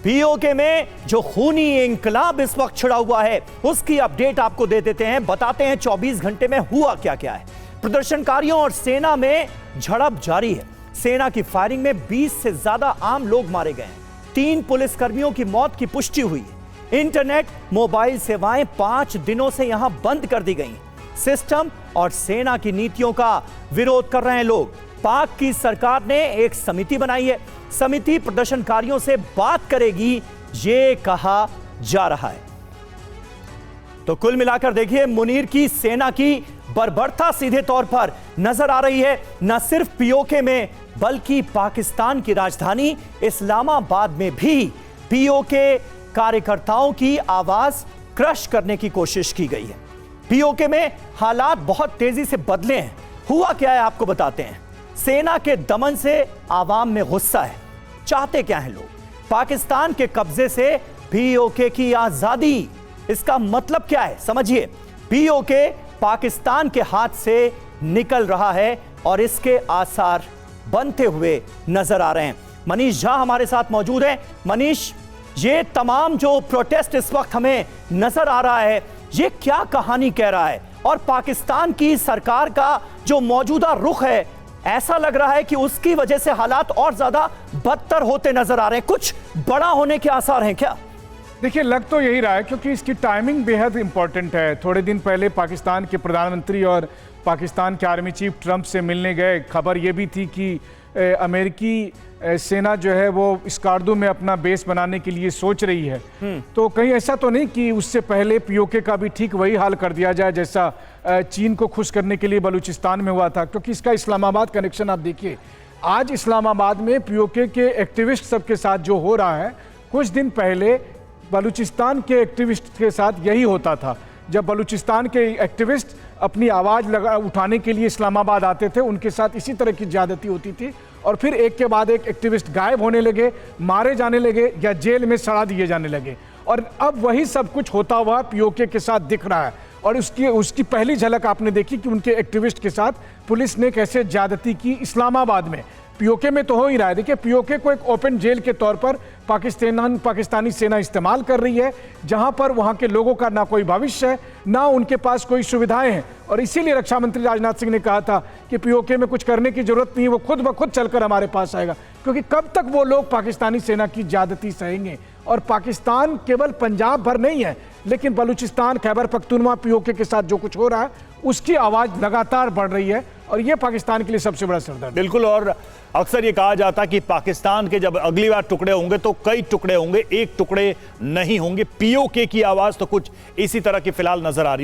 PoK में जो खूनी इंकलाब इस वक्त छिड़ा हुआ है उसकी अपडेट आपको दे देते हैं, बताते हैं 24 घंटे में हुआ क्या क्या है। प्रदर्शनकारियों और सेना में झड़प जारी है। सेना की फायरिंग में 20 से ज्यादा आम लोग मारे गए हैं। 3 पुलिसकर्मियों की मौत की पुष्टि हुई है। इंटरनेट मोबाइल सेवाएं 5 दिनों से यहां बंद कर दी गई। सिस्टम और सेना की नीतियों का विरोध कर रहे हैं लोग। पाक की सरकार ने एक समिति बनाई है। समिति प्रदर्शनकारियों से बात करेगी, ये कहा जा रहा है। तो कुल मिलाकर देखिए, मुनीर की सेना की बर्बरता सीधे तौर पर नजर आ रही है, न सिर्फ पीओके में बल्कि पाकिस्तान की राजधानी इस्लामाबाद में भी पीओके कार्यकर्ताओं की आवाज क्रश करने की कोशिश की गई है। पीओके में हालात बहुत तेजी से बदले हैं। हुआ क्या है आपको बताते हैं। सेना के दमन से आवाम में गुस्सा है। चाहते क्या है लोग? पाकिस्तान के कब्जे से पीओके की आजादी। इसका मतलब क्या है समझिए। पीओके पाकिस्तान के हाथ से निकल रहा है और इसके आसार बनते हुए नजर आ रहे हैं। मनीष झा हमारे साथ मौजूद हैं। मनीष, ये तमाम जो प्रोटेस्ट इस वक्त हमें नजर आ रहा है, ये क्या कहानी कह रहा है? और पाकिस्तान की सरकार का जो मौजूदा रुख है, ऐसा लग रहा है कि उसकी वजह से हालात और ज्यादा बदतर होते नजर आ रहे हैं। कुछ बड़ा होने के आसार हैं क्या? देखिए, लग तो यही रहा है क्योंकि इसकी टाइमिंग बेहद इंपॉर्टेंट है। थोड़े दिन पहले पाकिस्तान के प्रधानमंत्री और पाकिस्तान के आर्मी चीफ ट्रंप से मिलने गए। खबर ये भी थी कि अमेरिकी सेना जो है वो स्कार्दू में अपना बेस बनाने के लिए सोच रही है। तो कहीं ऐसा तो नहीं कि उससे पहले पीओके का भी ठीक वही हाल कर दिया जाए जैसा चीन को खुश करने के लिए बलूचिस्तान में हुआ था, क्योंकि इसका इस्लामाबाद कनेक्शन आप देखिए। आज इस्लामाबाद में पीओके के एक्टिविस्ट सबके साथ जो हो रहा है, कुछ दिन पहले बलूचिस्तान के एक्टिविस्ट के साथ यही होता था। जब बलूचिस्तान के एक्टिविस्ट अपनी आवाज़ उठाने के लिए इस्लामाबाद आते थे, उनके साथ इसी तरह की ज्यादती होती थी और फिर एक के बाद एक एक्टिविस्ट गायब होने लगे, मारे जाने लगे या जेल में सड़ा दिए जाने लगे। और अब वही सब कुछ होता हुआ पीओके के साथ दिख रहा है। और उसकी पहली झलक आपने देखी कि उनके एक्टिविस्ट के साथ पुलिस ने कैसे ज्यादती की इस्लामाबाद में। पीओके में तो हो ही रहा है। देखिए, पीओके को एक ओपन जेल के तौर पर पाकिस्तानी सेना इस्तेमाल कर रही है, जहां पर वहां के लोगों का ना कोई भविष्य है, ना उनके पास कोई सुविधाएं हैं। और इसीलिए रक्षा मंत्री राजनाथ सिंह ने कहा था कि पीओके में कुछ करने की जरूरत नहीं है, वो खुद ब खुद चलकर हमारे पास आएगा। क्योंकि कब तक वो लोग पाकिस्तानी सेना की ज्यादती सहेंगे? और पाकिस्तान केवल पंजाब भर नहीं है, लेकिन बलूचिस्तान, खैबर पख्तूनवा, पीओके के साथ जो कुछ हो रहा है उसकी आवाज लगातार बढ़ रही है और ये पाकिस्तान के लिए सबसे बड़ा सरदर्द। बिल्कुल। और अक्सर ये कहा जाता कि पाकिस्तान के जब अगली बार टुकड़े होंगे तो कई टुकड़े होंगे, एक टुकड़े नहीं होंगे। पीओके की आवाज तो कुछ इसी तरह की फिलहाल नजर आ रही है।